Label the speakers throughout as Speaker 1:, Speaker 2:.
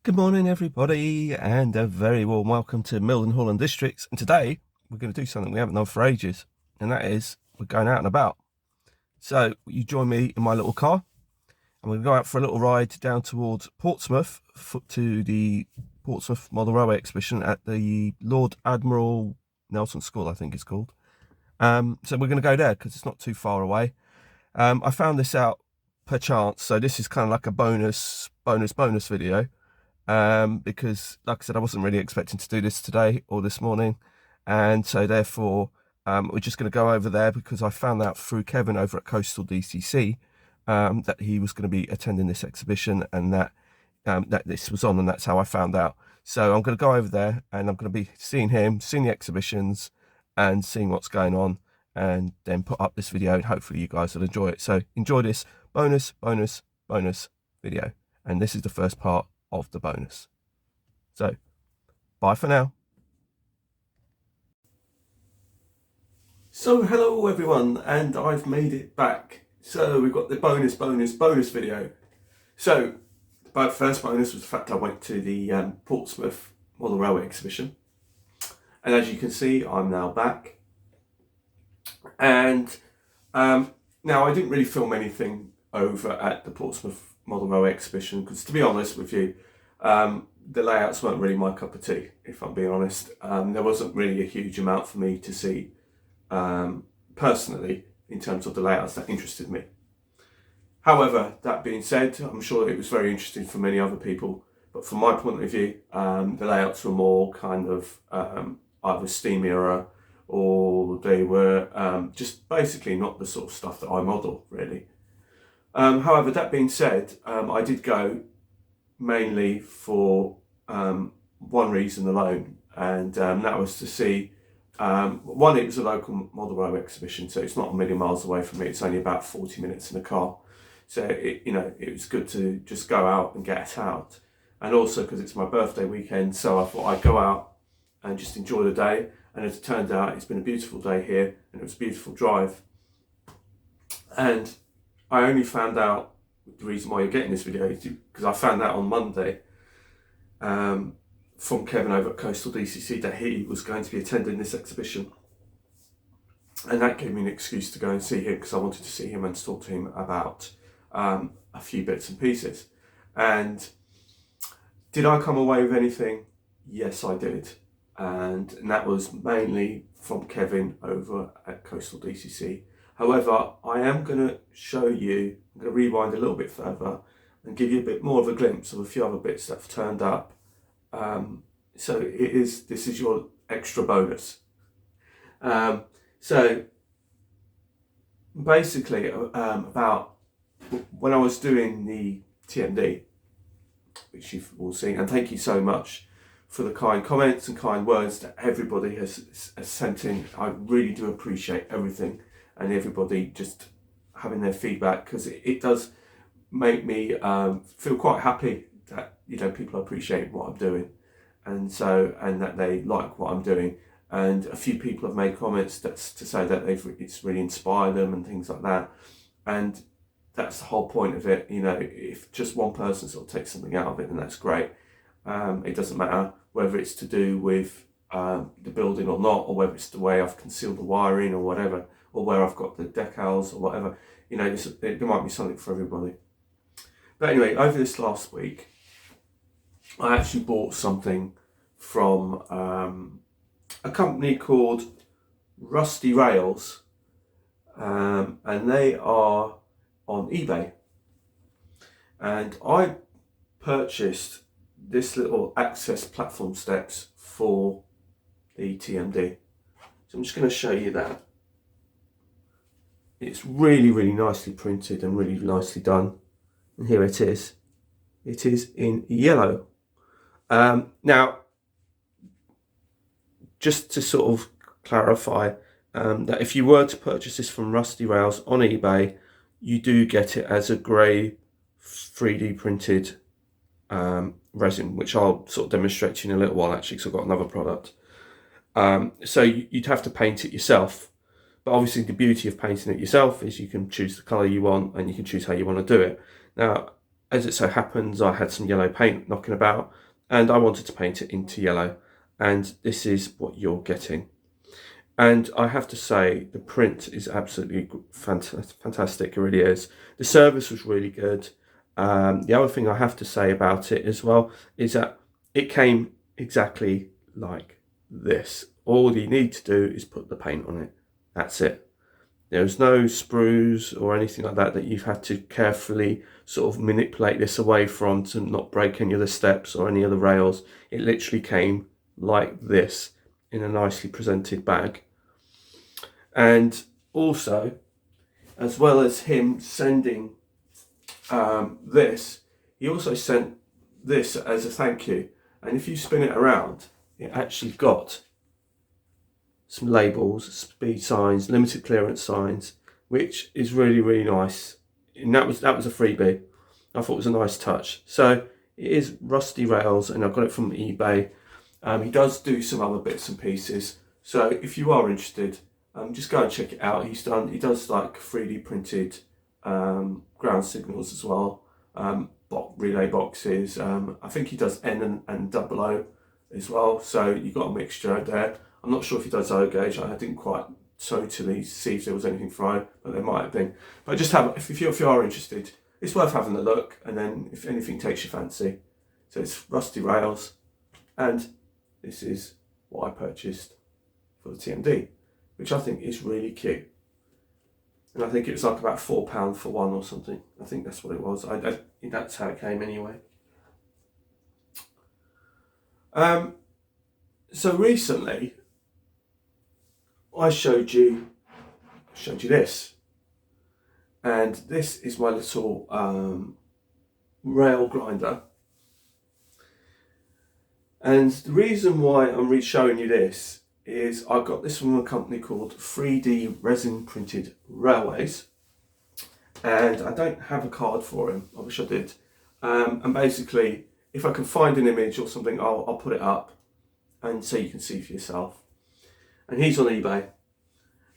Speaker 1: Good morning everybody, and a very warm welcome to Milton Hall and Districts. And today we're going to do something we haven't done for ages, and that is we're going out and about. So you join me in my little car and we're going to go out for a little ride down towards Portsmouth to the Portsmouth Model Railway exhibition at the Lord Admiral Nelson School, I think it's called. So we're going to go there because it's not too far away. I found this out per chance, so this is kind of like a bonus video. Because like I said, I wasn't really expecting to do this today or this morning, and so therefore we're just going to go over there because I found out through Kevin over at Coastal DCC that he was going to be attending this exhibition, and that this was on, and that's how I found out. So I'm going to go over there and I'm going to be seeing him, seeing the exhibitions and seeing what's going on, and then put up this video, and hopefully you guys will enjoy it. So enjoy this bonus video, and this is the first part of the bonus. So bye for now. So hello everyone, and I've made it back. So we've got the bonus video. So the first bonus was the fact I went to the Portsmouth Model Railway exhibition, and as you can see I'm now back. And now I didn't really film anything over at the Portsmouth Model Railway exhibition because, to be honest with you, the layouts weren't really my cup of tea, if I'm being honest. There wasn't really a huge amount for me to see personally in terms of the layouts that interested me. However, that being said, I'm sure it was very interesting for many other people, but from my point of view, the layouts were more kind of either steam era, or they were just basically not the sort of stuff that I model really. However, that being said, I did go mainly for one reason alone, and that was to see, one, it was a local model railway exhibition, so it's not a million miles away from me. It's only about 40 minutes in a car, so it was good to just go out and get it out, and also because it's my birthday weekend, so I thought I'd go out and just enjoy the day. And as it turned out, it's been a beautiful day here, and it was a beautiful drive. And I only found out the reason why you're getting this video is because I found out on Monday from Kevin over at Coastal DCC that he was going to be attending this exhibition, and that gave me an excuse to go and see him because I wanted to see him and talk to him about a few bits and pieces. And did I come away with anything? Yes, I did. And that was mainly from Kevin over at Coastal DCC. However, I am going to show you, I'm going to rewind a little bit further and give you a bit more of a glimpse of a few other bits that have turned up. So this is your extra bonus. So basically, about when I was doing the TMD, which you've all seen, and thank you so much for the kind comments and kind words that everybody has sent in. I really do appreciate everything, and everybody just having their feedback, because it does make me feel quite happy that people appreciate what I'm doing, and that they like what I'm doing. And a few people have made comments that's to say that it's really inspired them and things like that, and that's the whole point of it. If just one person sort of takes something out of it, then that's great. It doesn't matter whether it's to do with the building or not, or whether it's the way I've concealed the wiring or whatever, or where I've got the decals or whatever. There might be something for everybody. But anyway, over this last week, I actually bought something from a company called Rusty Rails, and they are on eBay. And I purchased this little access platform steps for the TMD. So I'm just going to show you that. It's really nicely printed and really nicely done. And here it is. It is in yellow. Now, just to sort of clarify, that if you were to purchase this from Rusty Rails on eBay, you do get it as a grey 3D printed resin, which I'll sort of demonstrate to you in a little while actually, because I've got another product. So you'd have to paint it yourself, but obviously the beauty of painting it yourself is you can choose the colour you want and you can choose how you want to do it. Now, as it so happens, I had some yellow paint knocking about and I wanted to paint it into yellow, and this is what you're getting. And I have to say, the print is absolutely fantastic, it really is. The service was really good. The other thing I have to say about it as well is that it came exactly like this. All you need to do is put the paint on it. That's it. There's no sprues or anything like that you've had to carefully sort of manipulate this away from to not break any of the steps or any of the rails. It literally came like this in a nicely presented bag. And also, as well as him sending this, he also sent this as a thank you. And if you spin it around, it actually got some labels, speed signs, limited clearance signs, which is really, really nice. And that was a freebie. I thought it was a nice touch. So it is Rusty Rails, and I got it from eBay. He does do some other bits and pieces. So if you are interested, just go and check it out. He does like 3D printed ground signals as well, relay boxes. I think he does N and double O as well. So you've got a mixture there. I'm not sure if he does O gauge. I didn't quite totally see if there was anything for O, but there might have been. But just if you are interested, it's worth having a look, and then if anything takes your fancy. So it's Rusty Rails, and this is what I purchased for the TMD, which I think is really cute. And I think it was like about £4 for one or something. I think that's what it was. That's how it came anyway. So recently, I showed you this, and this is my little rail grinder. And the reason why I'm showing you this is I got this from a company called 3D Resin Printed Railways, and I don't have a card for him. I wish I did. And basically, if I can find an image or something, I'll put it up and so you can see for yourself. And he's on eBay.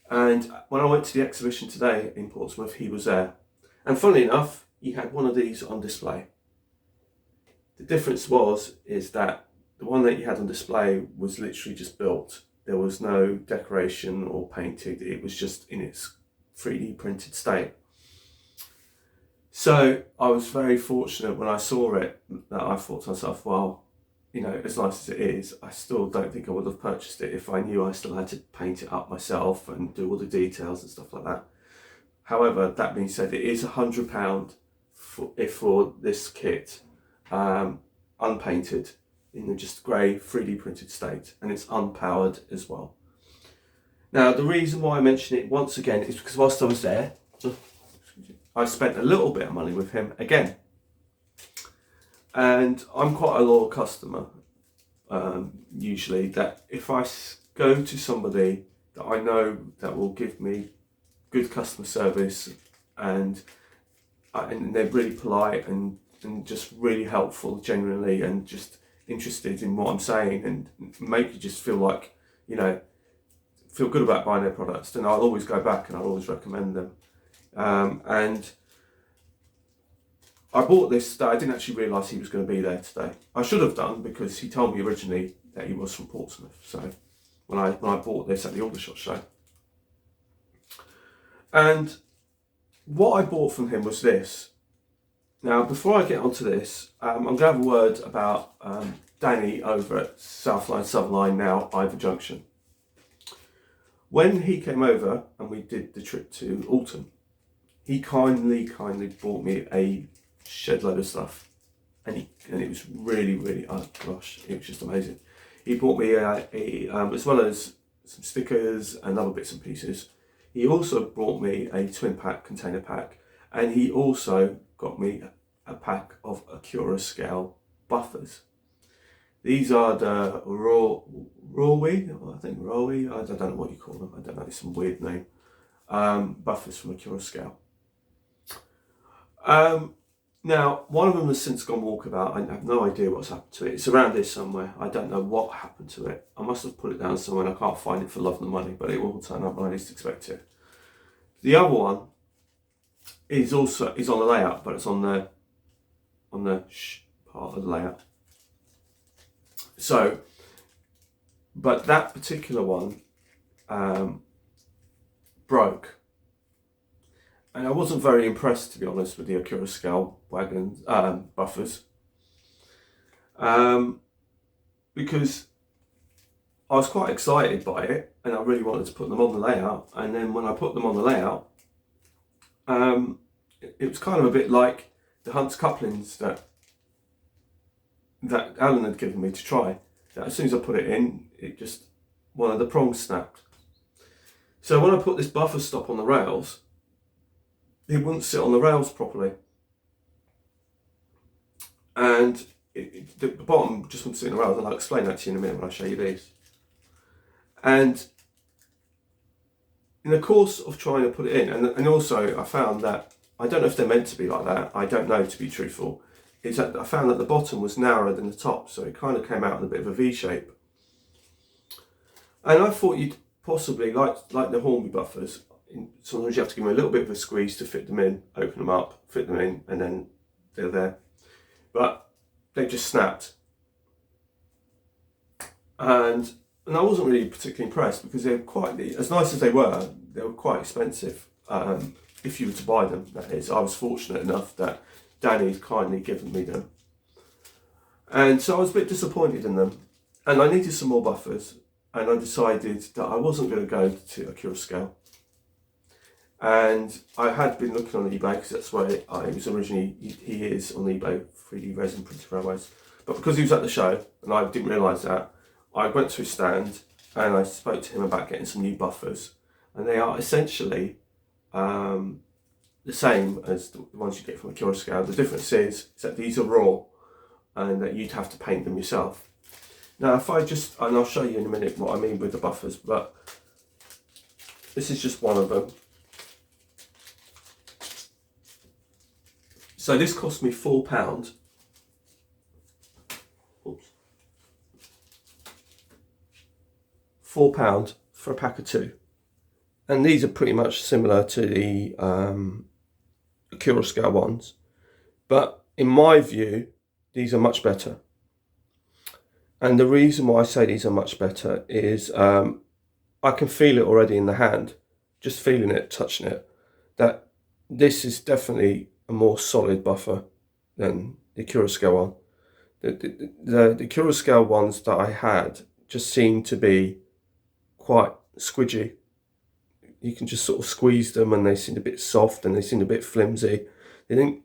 Speaker 1: And when I went to the exhibition today in Portsmouth, he was there. And funnily enough, he had one of these on display. The difference is that the one that he had on display was literally just built. There was no decoration or painted. It was just in its 3D printed state. So I was very fortunate when I saw it that I thought to myself, well, as nice as it is, I still don't think I would have purchased it if I knew I still had to paint it up myself and do all the details and stuff like that. However, that being said, it is £100 for this kit, unpainted, in just grey 3D printed state, and it's unpowered as well. Now, the reason why I mention it once again is because whilst I was there, I spent a little bit of money with him again. And I'm quite a loyal customer, usually, that if I go to somebody that I know that will give me good customer service and they're really polite and just really helpful genuinely and just interested in what I'm saying and make you just feel like, feel good about buying their products, then I'll always go back and I'll always recommend them. And I bought this that I didn't actually realise he was going to be there today. I should have done, because he told me originally that he was from Portsmouth. So when I bought this at the Aldershot show. And what I bought from him was this. Now, before I get onto this, I'm going to have a word about Danny over at South Line, Southern Line, now Ivor Junction. When he came over and we did the trip to Alton, he kindly bought me a shed load of stuff, and it was really, really, oh gosh, it was just amazing. He bought me as well as some stickers and other bits and pieces. He also brought me a twin pack container pack, and he also got me a pack of Acura scale buffers. These are the Rawi, I don't know what you call them. I don't know, it's some weird name. Buffers from Acura scale. Now, one of them has since gone walkabout. I have no idea what's happened to it. It's around here somewhere. I don't know what happened to it. I must have put it down somewhere and I can't find it for love and money, but it will turn up when I least expect it. The other one is on the layout, but it's on the on the part of the layout. So, but that particular one broke. And I wasn't very impressed, to be honest, with the Acura scale wagons, buffers. Because I was quite excited by it and I really wanted to put them on the layout. And then when I put them on the layout, it was kind of a bit like the Hunt's couplings that Alan had given me to try. As soon as I put it in, one of the prongs snapped. So when I put this buffer stop on the rails, it wouldn't sit on the rails properly. And the bottom just wouldn't sit on the rails, and I'll explain that to you in a minute when I show you these. And in the course of trying to put it in, and also I found that, I don't know if they're meant to be like that, I don't know, to be truthful, is that I found that the bottom was narrower than the top, so it kind of came out in a bit of a V shape. And I thought you'd possibly, like the Hornby buffers, sometimes you have to give them a little bit of a squeeze to fit them in, open them up, fit them in, and then they're there. But they just snapped. And I wasn't really particularly impressed, because they're quite, as nice as they were quite expensive. If you were to buy them, that is. I was fortunate enough that Danny's kindly given me them. And so I was a bit disappointed in them. And I needed some more buffers. And I decided that I wasn't going to go to Acura scale. And I had been looking on eBay, because that's where I was originally, he is on eBay, 3D resin printed railways. But because he was at the show, and I didn't realise that, I went to his stand and I spoke to him about getting some new buffers. And they are essentially the same as the ones you get from Acura scale. The difference is that these are raw and that you'd have to paint them yourself. Now, and I'll show you in a minute what I mean with the buffers, but this is just one of them. So this cost me £4. Oops. £4 for a pack of 2. And these are pretty much similar to the Acura scale ones. But in my view, these are much better. And the reason why I say these are much better is I can feel it already in the hand, just feeling it, touching it, that this is definitely a more solid buffer than the Acura scale one. The Acura scale ones that I had just seemed to be quite squidgy. You can just sort of squeeze them and they seemed a bit soft and they seemed a bit flimsy. They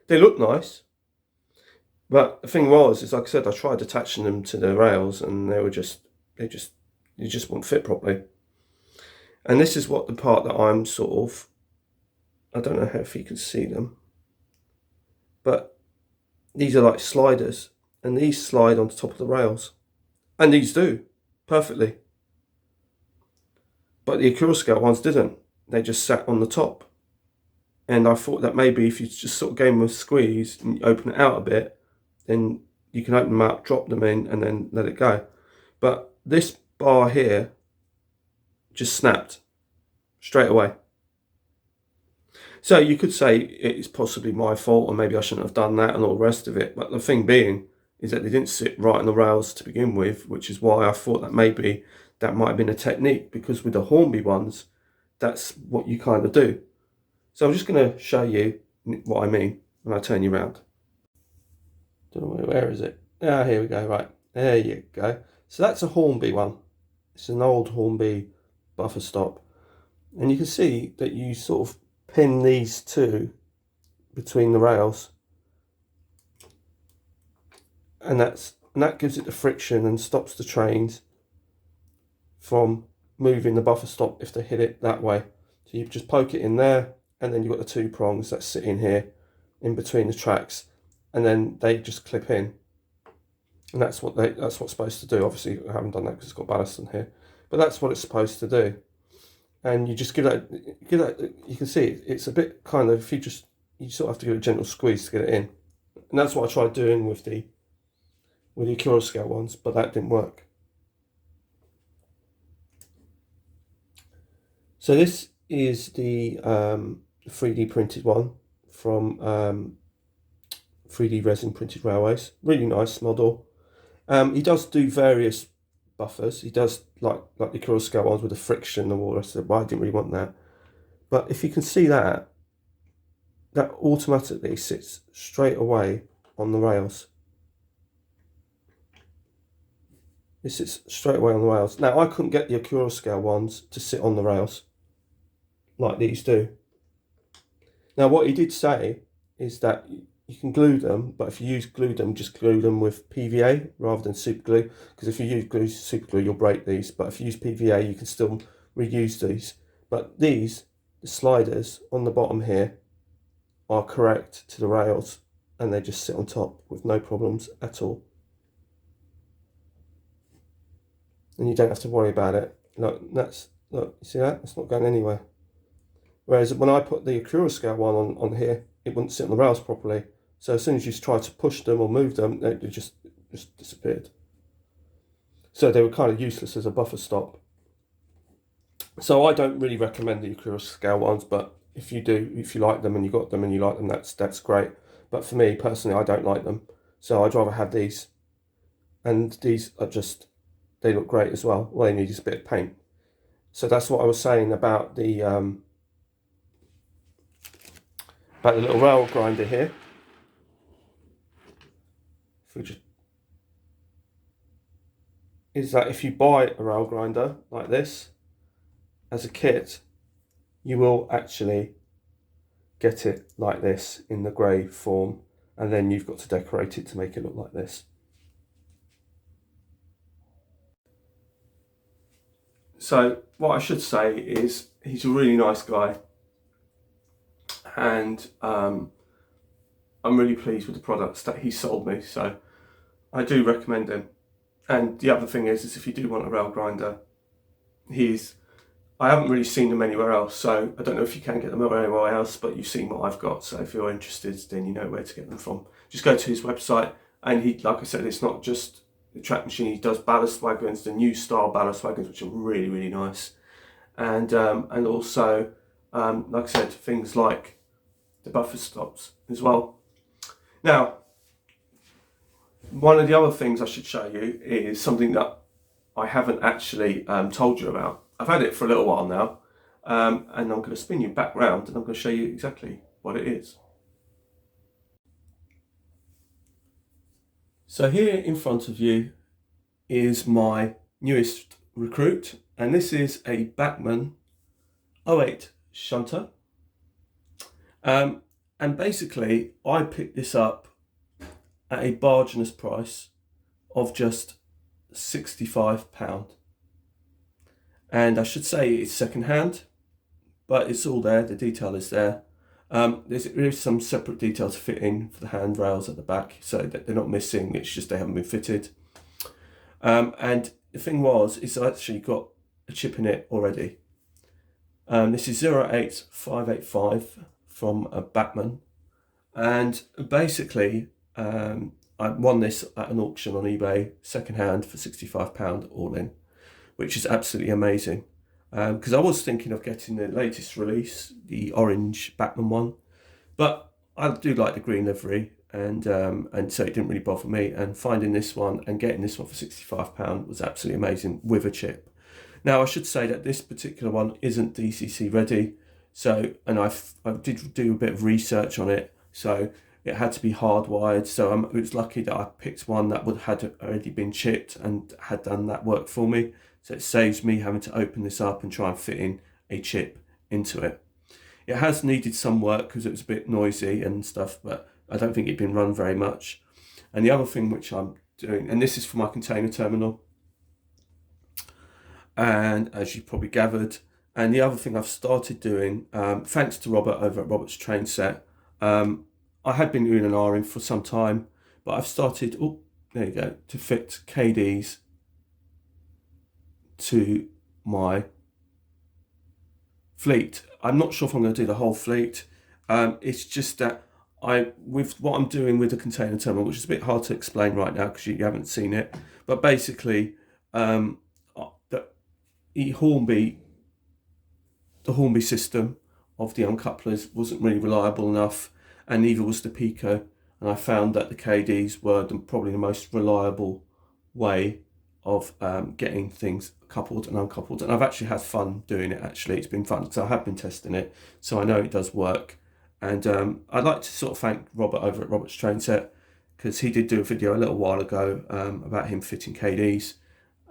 Speaker 1: look nice. But the thing is like I said, I tried attaching them to the rails and you just won't fit properly. And this is what the part that I'm sort of, I don't know if you can see them, but these are like sliders, and these slide on top of the rails, and these do perfectly. But the Acura scale ones didn't. They just sat on the top. And I thought that maybe if you just sort of gave them a squeeze and open it out a bit, then you can open them up, drop them in, and then let it go. But this bar here just snapped straight away. So you could say it's possibly my fault, or maybe I shouldn't have done that and all the rest of it. But the thing being is that they didn't sit right on the rails to begin with, which is why I thought that maybe that might have been a technique, because with the Hornby ones, that's what you kind of do. So I'm just going to show you what I mean when I turn you around. Where is it? Ah, here we go. Right, there you go. So that's a Hornby one. It's an old Hornby buffer stop. And you can see that you sort of pin these two between the rails. And that gives it the friction and stops the trains from moving the buffer stop if they hit it that way. So you just poke it in there, and then you've got the 2 prongs that sit in here in between the tracks, and then they just clip in. And that's what's supposed to do. Obviously I haven't done that because it's got ballast in here, but that's what it's supposed to do. And you just give that, you can see it's a bit kind of, you sort of have to give it a gentle squeeze to get it in. And that's what I tried doing with the Acura scale ones, but that didn't work. So this is the 3D printed one from 3D resin printed railways. Really nice model. He does do various buffers. He does like the Curial scale ones with the friction and all the rest of it, but I didn't really want that. But if you can see that automatically sits straight away on the rails. It sits straight away on the rails. Now, I couldn't get the Curial scale ones to sit on the rails like these do. Now, what he did say is that you can glue them, but if you use glue them, just glue them with PVA rather than super glue, because if you use super glue, you'll break these. But if you use PVA, you can still reuse these. But these, the sliders on the bottom here, are correct to the rails, and they just sit on top with no problems at all. And you don't have to worry about it. Look, you see that? It's not going anywhere. Whereas when I put the Curial scale one on here, it wouldn't sit on the rails properly. So as soon as you try to push them or move them, they just disappeared. So they were kind of useless as a buffer stop. So I don't really recommend the Curial scale ones, but if you do, if you like them and you got them and you like them, that's great. But for me personally, I don't like them. So I'd rather have these. And these are just, they look great as well. All they need is a bit of paint. So that's what I was saying about the little rail grinder here. Is that if you buy a rail grinder like this as a kit, you will actually get it like this in the grey form, and then you've got to decorate it to make it look like this. So what I should say is he's a really nice guy, and I'm really pleased with the products that he sold me, so I do recommend him. And the other thing is if you do want a rail grinder, I haven't really seen them anywhere else, so I don't know if you can get them anywhere else, but you've seen what I've got, so if you're interested, then you know where to get them from. Just go to his website, and he, like I said, it's not just the track machine, he does ballast wagons, the new style ballast wagons, which are really, really nice. And also, like I said, things like the buffer stops as well. Now, one of the other things I should show you is something that I haven't actually told you about. I've had it for a little while now, and I'm going to spin you back round and I'm going to show you exactly what it is. So here in front of you is my newest recruit, and this is a Bachmann 08 shunter. And basically I picked this up at a bargainous price of just £65. And I should say it's second hand, but it's all there, the detail is there. There is some separate detail to fit in for the handrails at the back, so that they're not missing, it's just they haven't been fitted. And the thing was, it's actually got a chip in it already. This is 08585 from a Bachmann, and basically I won this at an auction on eBay, second hand, for £65 all in, which is absolutely amazing. Because I was thinking of getting the latest release, the orange Bachmann one, but I do like the green livery, and so it didn't really bother me. And finding this one and getting this one for £65 was absolutely amazing with a chip. Now I should say that this particular one isn't DCC ready, so, and I did do a bit of research on it, so it had to be hardwired. So it was lucky that I picked one that had already been chipped and had done that work for me. So it saves me having to open this up and try and fit in a chip into it. It has needed some work because it was a bit noisy and stuff, but I don't think it'd been run very much. And the other thing which I'm doing, and this is for my container terminal, and as you probably gathered, and the other thing I've started doing, thanks to Robert over at Robert's Train Set, I had been doing an R-ing for some time, but I've started, oh, there you go, to fit KDs to my fleet. I'm not sure if I'm going to do the whole fleet. It's just that with what I'm doing with the container terminal, which is a bit hard to explain right now because you haven't seen it, but basically the Hornby system of the uncouplers wasn't really reliable enough, and neither was the Pico, and I found that the KDs were probably the most reliable way of getting things coupled and uncoupled. And I've actually had fun doing it. Actually, it's been fun because I have been testing it, so I know it does work. And I'd like to sort of thank Robert over at Robert's Train Set, because he did do a video a little while ago about him fitting KDs,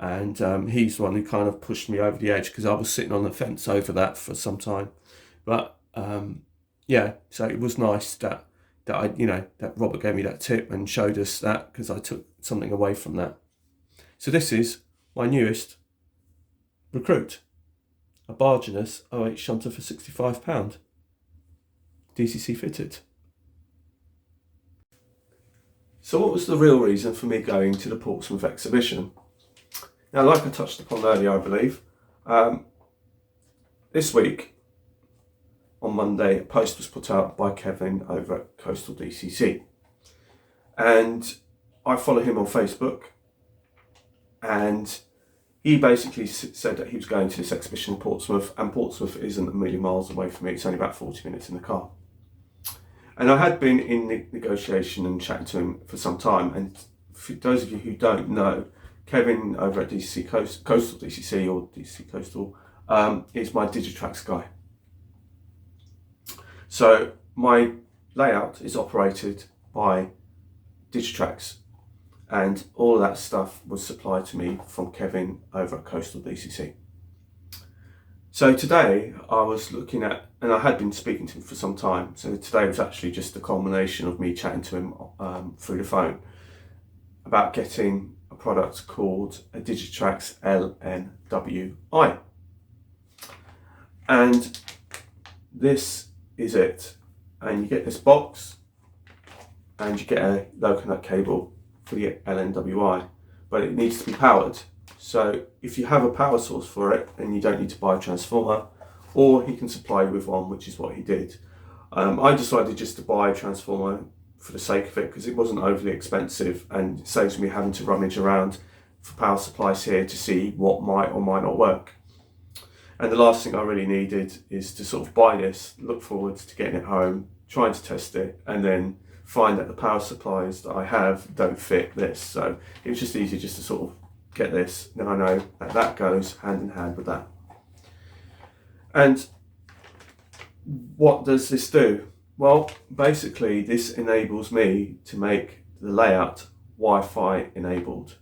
Speaker 1: and he's the one who kind of pushed me over the edge, because I was sitting on the fence over that for some time. But yeah, so it was nice that that Robert gave me that tip and showed us that, because I took something away from that. So this is my newest recruit, a Bargenus 08 shunter for £65, DCC fitted. So what was the real reason for me going to the Portsmouth exhibition? Now, like I touched upon earlier, I believe, this week, on Monday, a post was put out by Kevin over at Coastal DCC. And I follow him on Facebook, and he basically said that he was going to this exhibition in Portsmouth, and Portsmouth isn't a million miles away from me. It's only about 40 minutes in the car. And I had been in negotiation and chatting to him for some time. And for those of you who don't know, Kevin over at DCC Coastal DCC or DCC Coastal is my Digitrax guy. So my layout is operated by Digitrax, and all of that stuff was supplied to me from Kevin over at Coastal DCC. So today I was looking at, and I had been speaking to him for some time, so today was actually just a culmination of me chatting to him through the phone about getting a product called a Digitrax LNWI. And this is it. And you get this box, and you get a local nut cable for the LNWI, but it needs to be powered. So if you have a power source for it, then you don't need to buy a transformer, or he can supply you with one, which is what he did. I decided just to buy a transformer for the sake of it, because it wasn't overly expensive, and it saves me having to rummage around for power supplies here to see what might or might not work. And the last thing I really needed is to sort of buy this, look forward to getting it home, trying to test it, and then find that the power supplies that I have don't fit this. So it was just easy just to sort of get this, then I know that that goes hand in hand with that. And what does this do? Well, basically this enables me to make the layout Wi-Fi enabled.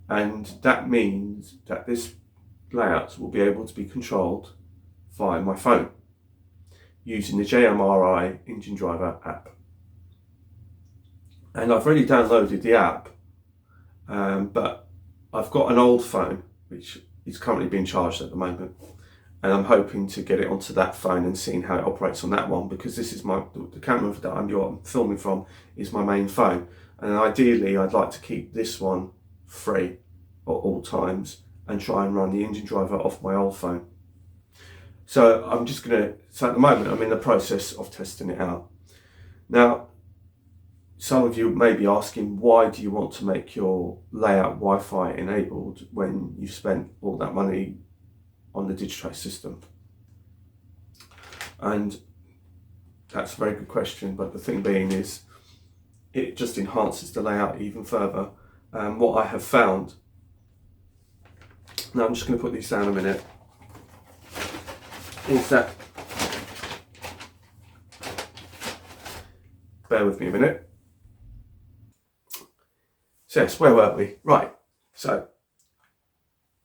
Speaker 1: And that means that this layout will be able to be controlled via my phone using the JMRI engine driver app. And I've already downloaded the app, but I've got an old phone which is currently being charged at the moment, and I'm hoping to get it onto that phone and seeing how it operates on that one, because this is the camera that I'm filming from is my main phone, and ideally I'd like to keep this one free at all times and try and run the engine driver off my old phone. So at the moment I'm in the process of testing it out. Now, some of you may be asking, why do you want to make your layout Wi-Fi enabled when you've spent all that money on the Digitrax system? And that's a very good question, but the thing being is it just enhances the layout even further. What I have found, now I'm just going to put these down a minute, is that, bear with me a minute. So yes, where were we? Right, so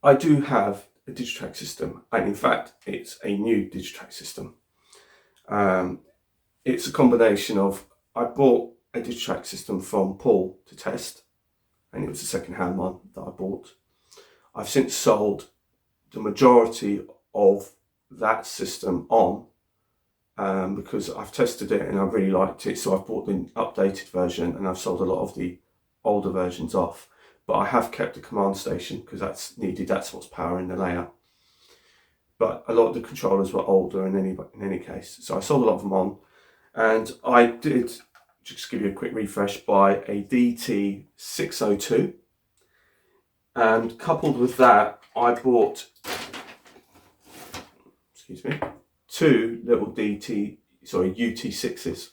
Speaker 1: I do have a Digitrax system, and in fact it's a new Digitrax system. It's a combination of, I bought a Digitrax system from Paul to test, and it was a second-hand one that I bought. I've since sold the majority of that system on, because I've tested it and I really liked it, so I've bought the updated version, and I've sold a lot of the older versions off. But I have kept the command station because that's needed, that's what's powering the layout. But a lot of the controllers were older in any case, so I sold a lot of them on, and I did, just give you a quick refresh, buy a DT602, and coupled with that I bought, excuse me, two little UT6s.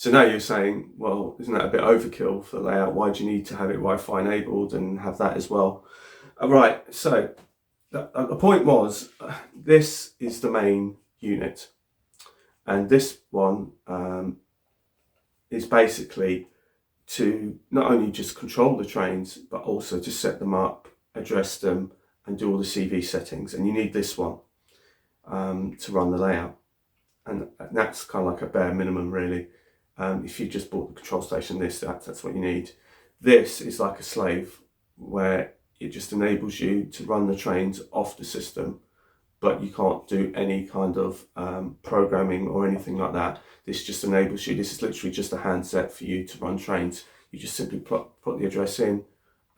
Speaker 1: So now you're saying, well, isn't that a bit overkill for the layout? Why do you need to have it Wi-Fi enabled and have that as well? Right, so the point was, this is the main unit. And this one is basically to not only just control the trains, but also to set them up, address them, and do all the CV settings. And you need this one to run the layout. And that's kind of like a bare minimum, really. If you just bought the control station, that's what you need. This is like a slave, where it just enables you to run the trains off the system, but you can't do any kind of programming or anything like that. This just enables you. This is literally just a handset for you to run trains. You just simply put the address in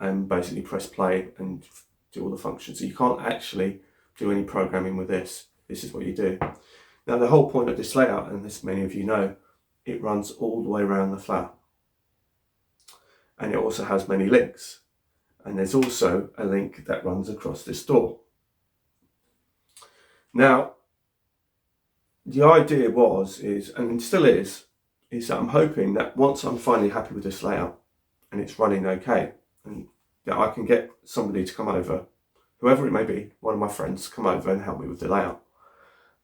Speaker 1: and basically press play and do all the functions. So you can't actually do any programming with this. This is what you do. Now, the whole point of this layout, and as many of you know, it runs all the way around the flat. And it also has many links. And there's also a link that runs across this door. Now, the idea and still is that I'm hoping that once I'm finally happy with this layout and it's running okay, and that I can get somebody to come over, whoever it may be, one of my friends, come over and help me with the layout.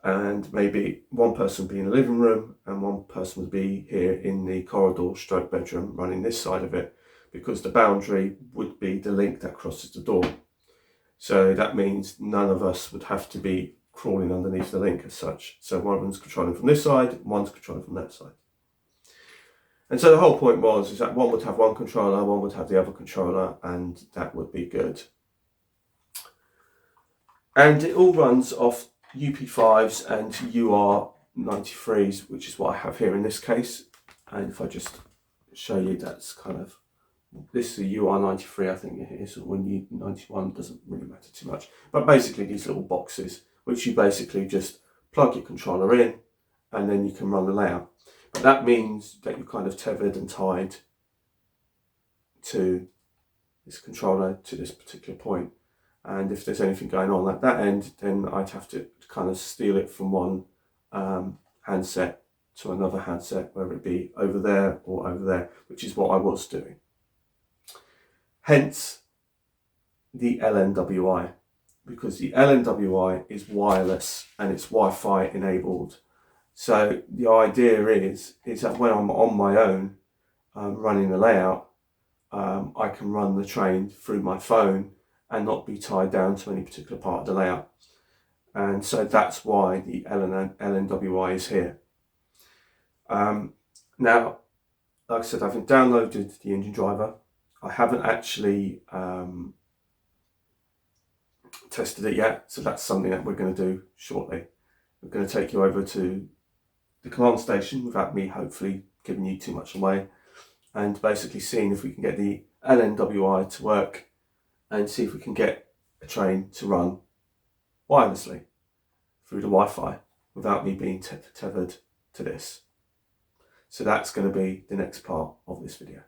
Speaker 1: And maybe one person would be in the living room and one person would be here in the corridor / bedroom running this side of it, because the boundary would be the link that crosses the door. So that means none of us would have to be crawling underneath the link as such. So one of them's controlling from this side, one's controlling from that side. And so the whole point is that one would have one controller, one would have the other controller, and that would be good. And it all runs off UP5s and UR93s, which is what I have here in this case. And if I just show you, that's kind of, this is a UR93, I think it is, or U91, doesn't really matter too much. But basically these little boxes, which you basically just plug your controller in and then you can run the layout. But that means that you're kind of tethered and tied to this controller to this particular point. And if there's anything going on at that end, then I'd have to kind of steal it from one handset to another handset, whether it be over there or over there, which is what I was doing. Hence the LNWI, because the LNWI is wireless and it's Wi-Fi enabled. So the idea is that when I'm on my own running the layout, I can run the train through my phone and not be tied down to any particular part of the layout. And so that's why the LNWI is here. Now, like I said, I've downloaded the engine driver. I haven't actually tested it yet, so that's something that we're going to do shortly. We're going to take you over to the command station without me hopefully giving you too much away, and basically seeing if we can get the LNWI to work and see if we can get a train to run wirelessly through the Wi-Fi without me being tethered to this. So that's going to be the next part of this video.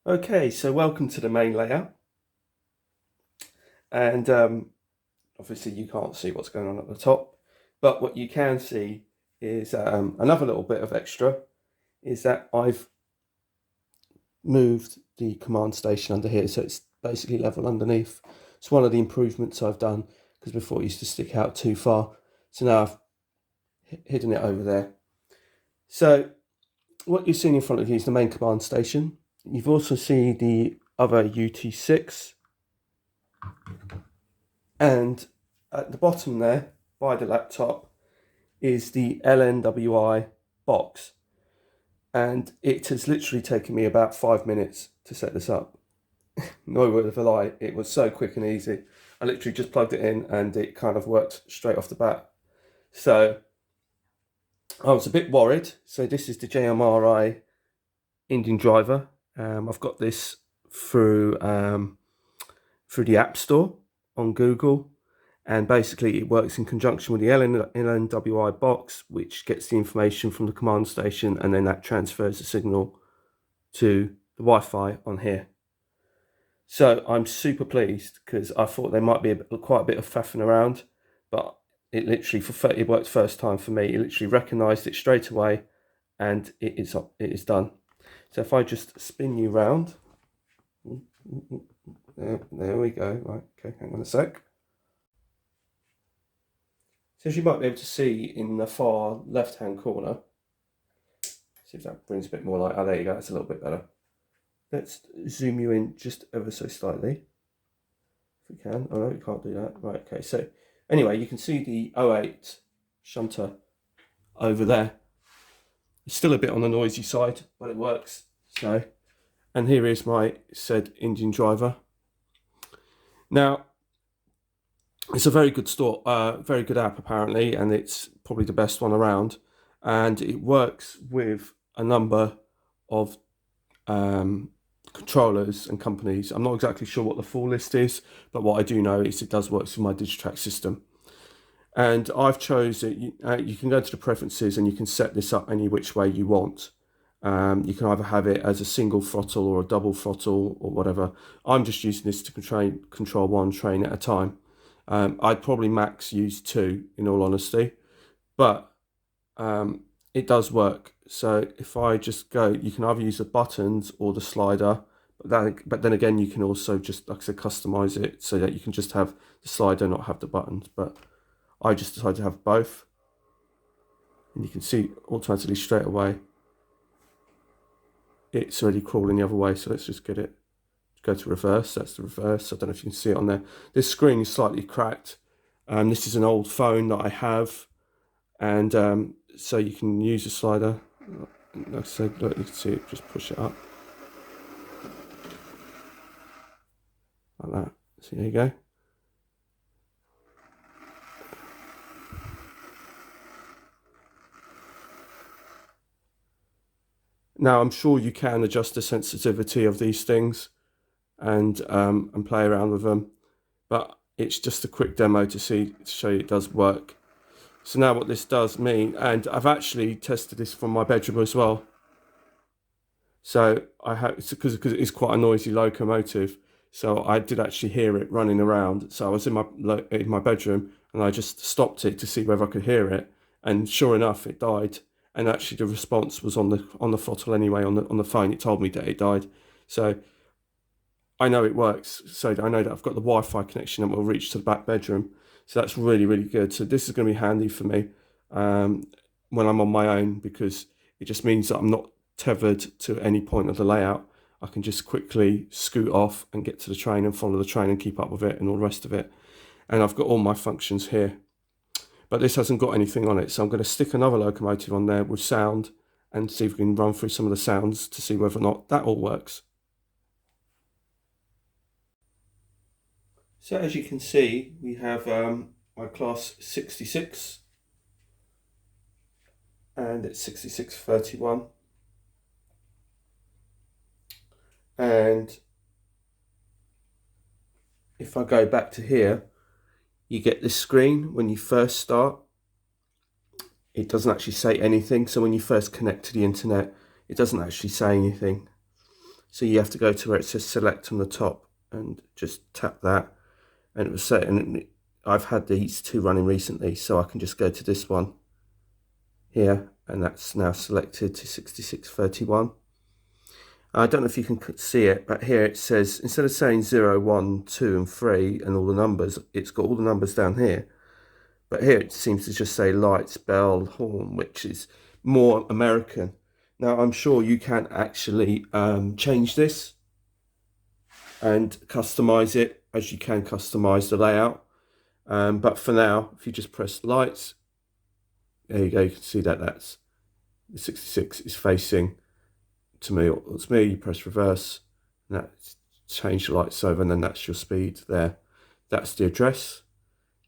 Speaker 1: Okay, so welcome to the main layout. And obviously you can't see what's going on at the top, but what you can see is another little bit of extra is that I've moved the command station under here, so it's basically level underneath. It's one of the improvements I've done, because before it used to stick out too far. So now I've hidden it over there. So what you're seeing in front of you is the main command station. You've also seen the other UT6, and at the bottom there by the laptop is the LNWI box. And it has literally taken me about 5 minutes to set this up. No word of a lie, it was so quick and easy. I literally just plugged it in and it kind of worked straight off the bat. So I was a bit worried. So this is the JMRI engine driver. I've got this through the App Store on Google. And basically it works in conjunction with the LNWI box, which gets the information from the command station, and then that transfers the signal to the Wi-Fi on here. So I'm super pleased, because I thought there might be quite a bit of faffing around, but it literally, it worked first time for me. It literally recognised it straight away, and it is done. So if I just spin you round, there we go. Right, okay, hang on a sec. So as you might be able to see in the far left-hand corner, see if that brings a bit more light. Oh, there you go. That's a little bit better. Let's zoom you in just ever so slightly, if we can. Oh no, we can't do that. Right, okay. So anyway, you can see the 08 shunter over there. It's still a bit on the noisy side, but it works. So, and here is my said engine driver. Now, it's a very good very good app apparently, and it's probably the best one around. And it works with a number of controllers and companies. I'm not exactly sure what the full list is, but what I do know is it does work with my Digitrack system. And I've chosen it. You can go to the preferences and you can set this up any which way you want. You can either have it as a single throttle or a double throttle or whatever. I'm just using this to control one train at a time. I'd probably max use 2 in all honesty, but it does work. So if I just go, you can either use the buttons or the slider, but then again, you can also just, like I said, customize it so that you can just have the slider, not have the buttons. But I just decided to have both, and you can see automatically straight away it's already crawling the other way. So let's just get it, go to reverse. That's the reverse. I don't know if you can see it on there. This screen is slightly cracked. This is an old phone that I have, and so you can use the slider. Like I said, look, you can see it, just push it up like that. So there you go. Now I'm sure you can adjust the sensitivity of these things and play around with them, but it's just a quick demo to show you it does work. So now what this does mean, and I've actually tested this from my bedroom as well. So I have, because it is quite a noisy locomotive, so I did actually hear it running around. So I was in my bedroom and I just stopped it to see whether I could hear it, and sure enough, it died. And actually, the response was on the throttle anyway. On the phone, it told me that it died. So I know it works. So I know that I've got the Wi-Fi connection that will reach to the back bedroom. So that's really, really good. So this is going to be handy for me when I'm on my own, because it just means that I'm not tethered to any point of the layout. I can just quickly scoot off and get to the train and follow the train and keep up with it and all the rest of it. And I've got all my functions here. But this hasn't got anything on it, so I'm going to stick another locomotive on there with sound and see if we can run through some of the sounds to see whether or not that all works. So as you can see, we have my class 66, and it's 6631. And if I go back to here, you get this screen when you first start. It doesn't actually say anything. So when you first connect to the internet, it doesn't actually say anything. So you have to go to where it says select on the top and just tap that, and it will say, and I've had these two running recently, so I can just go to this one here, and that's now selected to 6631. I don't know if you can see it, but here it says, instead of saying 0, 1, 2 and 3 and all the numbers, it's got all the numbers down here. But here it seems to just say lights, bell, horn, which is more American. Now I'm sure you can actually change this and customize it, as you can customize the layout. But for now, if you just press lights, there you go, you can see that that's the 66 is facing to me, or it's me. You press reverse, and that's change the lights over, and then that's your speed there. That's the address.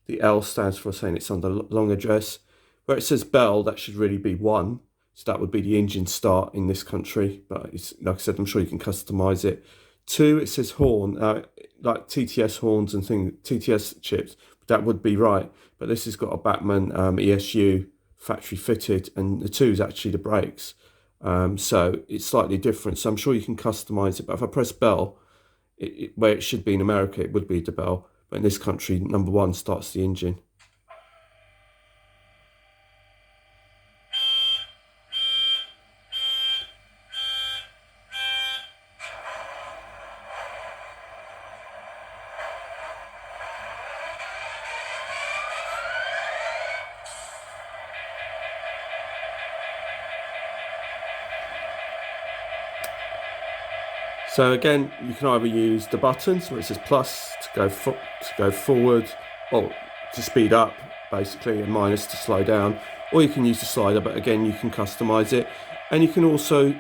Speaker 1: The L stands for saying it's on the long address. Where it says bell, that should really be 1. So that would be the engine start in this country. But it's, like I said, I'm sure you can customize it. 2, it says horn, like TTS horns and things, TTS chips. That would be right. But this has got a Batman ESU factory fitted, and the 2 is actually the brakes. So it's slightly different. So I'm sure you can customize it. But if I press bell, where it should be in America, it would be the bell. But in this country, number 1 starts the engine. So again, you can either use the buttons where it says plus to go forward, or to speed up basically, and minus to slow down, or you can use the slider, but again you can customize it, and you can also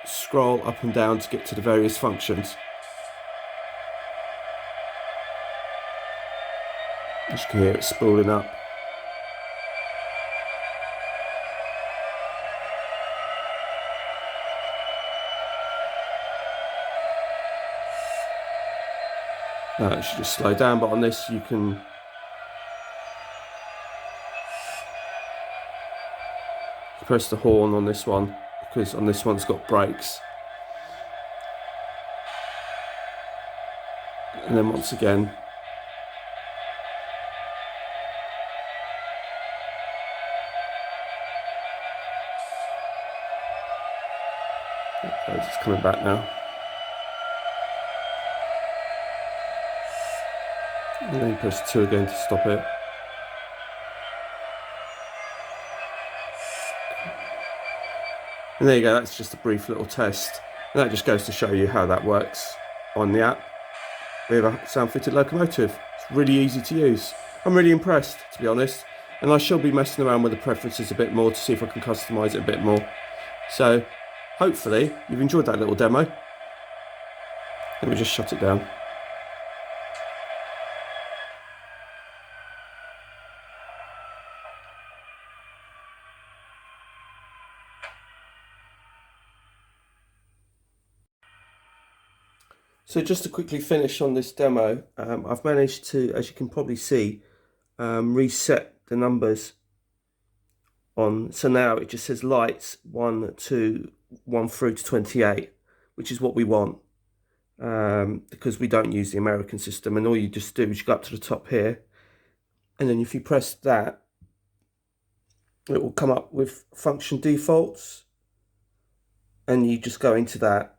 Speaker 1: scroll up and down to get to the various functions. As you can hear it spooling up. Now it should just slow down, but on this you can press the horn on this one, because on this one's got brakes. And then once again, it's coming back now. And then you press 2 again to stop it. And there you go, that's just a brief little test. And that just goes to show you how that works on the app with a sound-fitted locomotive. It's really easy to use. I'm really impressed, to be honest. And I shall be messing around with the preferences a bit more to see if I can customise it a bit more. So, hopefully, you've enjoyed that little demo. Let me just shut it down. So just to quickly finish on this demo, I've managed to, as you can probably see, reset the numbers on. So now it just says lights 1 through to 28, which is what we want, because we don't use the American system. And all you just do is you go up to the top here, and then if you press that, it will come up with function defaults, and you just go into that.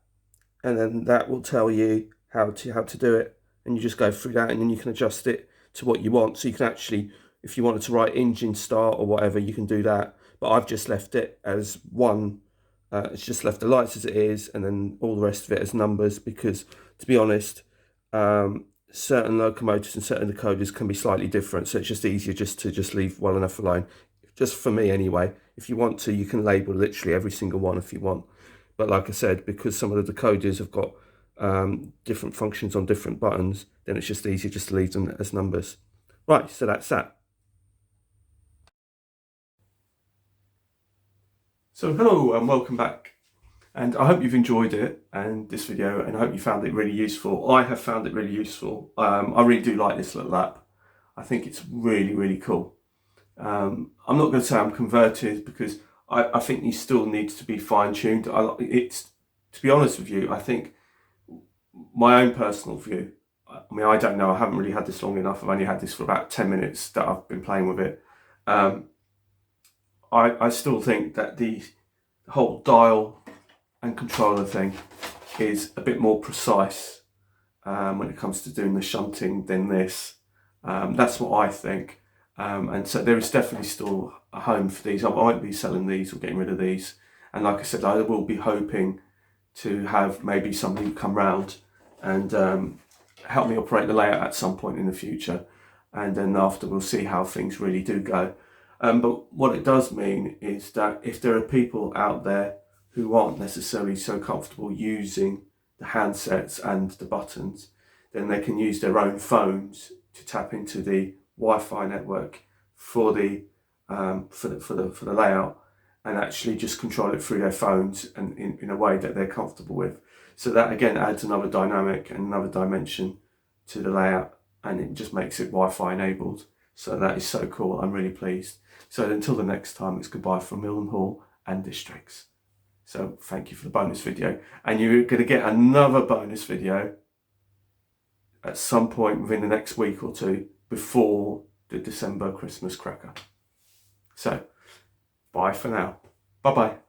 Speaker 1: And then that will tell you how to do it, and you just go through that, and then you can adjust it to what you want. So you can actually, if you wanted to write engine start or whatever, you can do that. But I've just left it as one. It's just left the lights as it is, and then all the rest of it as numbers, because to be honest, certain locomotives and certain decoders can be slightly different. So it's just easier just to leave well enough alone. Just for me anyway. If you want to, you can label literally every single one if you want. But like I said, because some of the decoders have got different functions on different buttons, then it's just easier just to leave them as numbers. Right, so that's that. So hello and welcome back. And I hope you've enjoyed it and this video, and I hope you found it really useful. I have found it really useful. I really do like this little app. I think it's really, really cool. I'm not going to say I'm converted, because I think these still needs to be fine-tuned. To be honest with you, I think my own personal view, I mean, I don't know, I haven't really had this long enough. I've only had this for about 10 minutes that I've been playing with it. I still think that the whole dial and controller thing is a bit more precise when it comes to doing the shunting than this. That's what I think. And so there is definitely still a home for these. I won't be selling these or getting rid of these. And like I said, I will be hoping to have maybe somebody come round and help me operate the layout at some point in the future. And then after, we'll see how things really do go. But what it does mean is that if there are people out there who aren't necessarily so comfortable using the handsets and the buttons, then they can use their own phones to tap into the Wi-Fi network for the layout, and actually just control it through their phones and in a way that they're comfortable with. So that again adds another dynamic and another dimension to the layout, and it just makes it Wi-Fi enabled. So that is so cool. I'm really pleased. So until the next time, it's goodbye from Mildenhall and Districts. So thank you for the bonus video, and you're going to get another bonus video at some point within the next week or two before the December Christmas cracker. So, bye for now. Bye-bye.